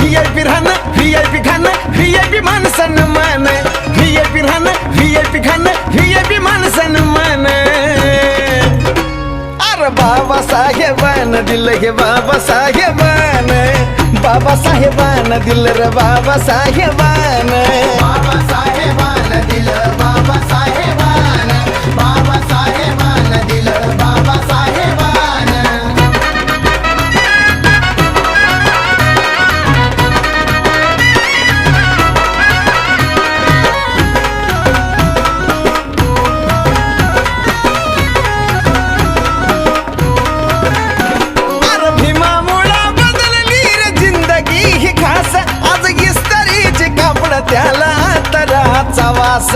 VIP राहणं VIP खाणं VIP मान सन्मान VIP राहणं VIP खाणं VIP मान सन्मान अरे बाबासाहेबानं दिलं हे बाबासाहेबानं बाबासाहेबानं दिलं रे बाबासाहेबानं बाबासाहेबानं दिलं बाबासाहेबानं बाबासाहेबानं दिलं बाबासाहेबानं अरे भीमामुळं बदलली रे जिंदगी ही खास आज इस्त्रीचे कापड त्याला तराचा वास